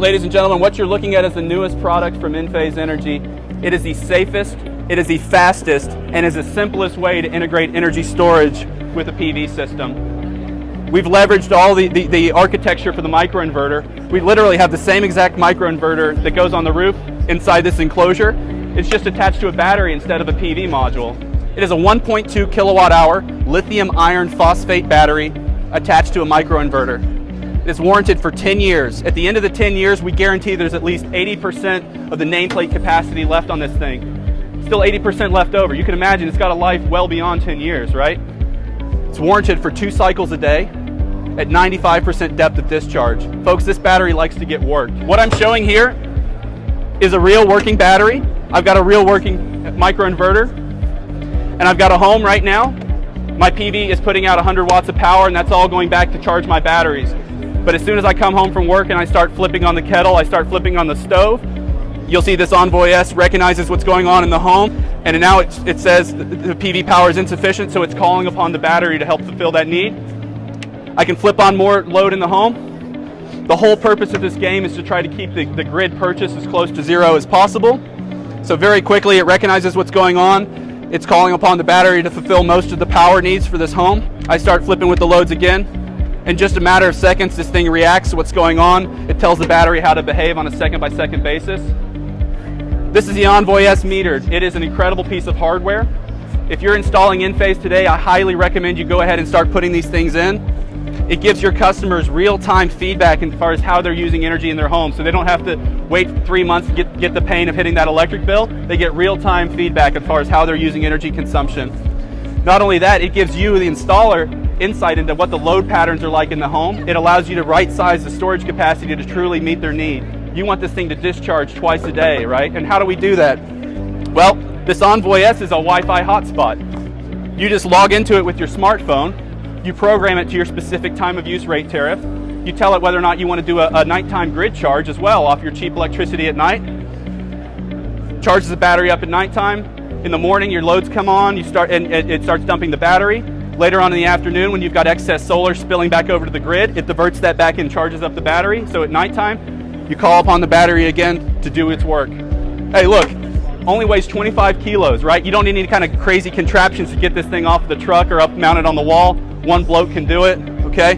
ladies and gentlemen, what you're looking at is the newest product from Enphase Energy. It is the safest, it is the fastest, and is the simplest way to integrate energy storage with a PV system. We've leveraged all the architecture for the microinverter. We literally have the same exact microinverter that goes on the roof inside this enclosure. It's just attached to a battery instead of a PV module. It is a 1.2 kilowatt hour lithium iron phosphate battery attached to a microinverter. It is warranted for 10 years. At the end of the 10 years, we guarantee there's at least 80% of the nameplate capacity left on this thing. Still 80% left over. You can imagine it's got a life well beyond 10 years, right? It's warranted for 2 cycles a day at 95% depth of discharge. Folks, this battery likes to get worked. What I'm showing here is a real working battery. I've got a real working microinverter, and I've got a home right now. My PV is putting out 100 watts of power, and that's all going back to charge my batteries. But as soon as I come home from work and I start flipping on the kettle, I start flipping on the stove, you'll see this Envoy S recognizes what's going on in the home, and now it says the PV power is insufficient, so it's calling upon the battery to help fulfill that need. I can flip on more load in the home. The whole purpose of this game is to try to keep the grid purchase as close to zero as possible. So very quickly it recognizes what's going on. It's calling upon the battery to fulfill most of the power needs for this home. I start flipping with the loads again. In just a matter of seconds, this thing reacts to what's going on. It tells the battery how to behave on a second-by-second basis. This is the Envoy S metered. It is an incredible piece of hardware. If you're installing Enphase today, I highly recommend you go ahead and start putting these things in. It gives your customers real-time feedback as far as how they're using energy in their home, so they don't have to wait 3 months to get the pain of hitting that electric bill. They get real-time feedback as far as how they're using energy consumption. Not only that, it gives you, the installer, insight into what the load patterns are like in the home. It allows you to right-size the storage capacity to truly meet their need. You want this thing to discharge twice a day, right? And how do we do that? Well, this Envoy S is a Wi-Fi hotspot. You just log into it with your smartphone. You program it to your specific time of use rate tariff. You tell it whether or not you want to do a nighttime grid charge as well off your cheap electricity at night. Charges the battery up at nighttime. In the morning, your loads come on, it starts dumping the battery. Later on in the afternoon, when you've got excess solar spilling back over to the grid, it diverts that back and charges up the battery. So at nighttime, you call upon the battery again to do its work. Hey, look, only weighs 25 kilos, right? You don't need any kind of crazy contraptions to get this thing off the truck or up mounted on the wall. One bloke can do it, okay?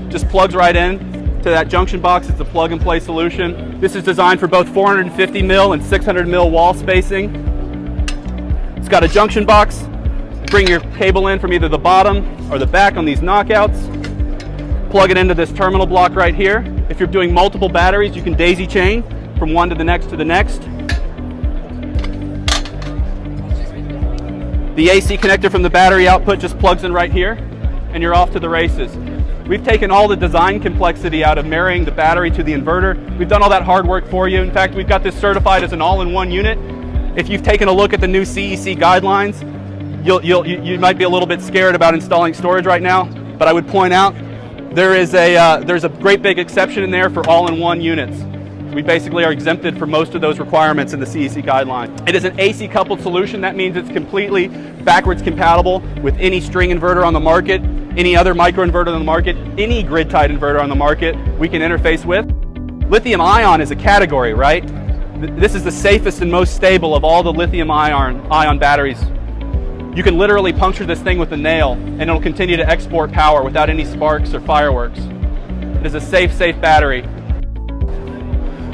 Just plugs right in to that junction box. It's a plug-and-play solution. This is designed for both 450 mil and 600 mil wall spacing. It's got a junction box. Bring your cable in from either the bottom or the back on these knockouts. Plug it into this terminal block right here. If you're doing multiple batteries, you can daisy chain from one to the next to the next. The AC connector from the battery output just plugs in right here, and you're off to the races. We've taken all the design complexity out of marrying the battery to the inverter. We've done all that hard work for you. In fact, we've got this certified as an all-in-one unit. If you've taken a look at the new CEC guidelines, you might be a little bit scared about installing storage right now, but I would point out there's a great big exception in there for all-in-one units. We basically are exempted from most of those requirements in the CEC guideline. It is an AC coupled solution. That means it's completely backwards compatible with any string inverter on the market, any other microinverter on the market, any grid-tied inverter on the market we can interface with. Lithium ion is a category, right? This is the safest and most stable of all the lithium ion batteries. You can literally puncture this thing with a nail and it'll continue to export power without any sparks or fireworks. It is a safe battery.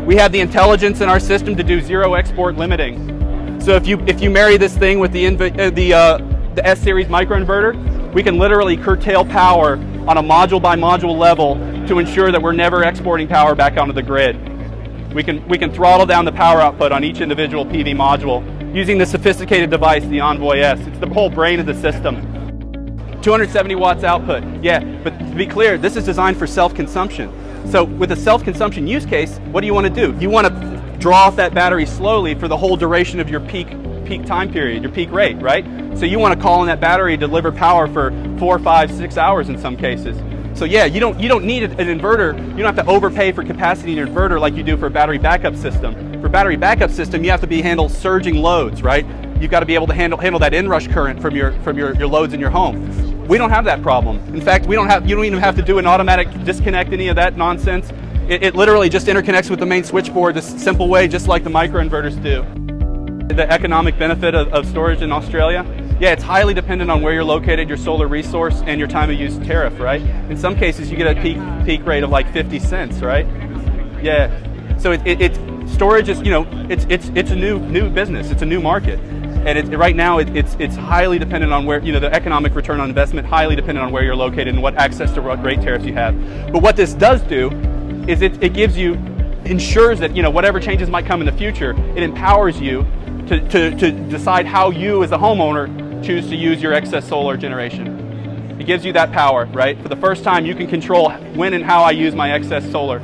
We have the intelligence in our system to do zero export limiting. So if you marry this thing with the S-Series microinverter, we can literally curtail power on a module by module level to ensure that we're never exporting power back onto the grid. We can throttle down the power output on each individual PV module using the sophisticated device, the Envoy S. It's the whole brain of the system. 270 watts output, yeah, but to be clear, this is designed for self-consumption. So with a self-consumption use case, what do you want to do? You want to draw off that battery slowly for the whole duration of your peak time period, your peak rate, right? So you want to call on that battery, deliver power for 4, 5, 6 hours in some cases. So yeah, you don't need an inverter. You don't have to overpay for capacity in your inverter like you do for a battery backup system. For a battery backup system, you have to handle surging loads, right? You've got to be able to handle that inrush current from your loads in your home. We don't have that problem. In fact, you don't even have to do an automatic disconnect, any of that nonsense. It literally just interconnects with the main switchboard this simple way, just like the microinverters do. The economic benefit of storage in Australia, yeah, it's highly dependent on where you're located, your solar resource, and your time of use tariff, right? In some cases, you get a peak rate of like 50 cents, right? Yeah. So storage is, you know, it's a new business. It's a new market, and right now it's highly dependent on where, you know, the economic return on investment, highly dependent on where you're located and what access to what rate tariffs you have. But what this does do is it gives you, ensures that, you know, whatever changes might come in the future, it empowers you to decide how you as a homeowner choose to use your excess solar generation. It gives you that power, right? For the first time, you can control when and how I use my excess solar.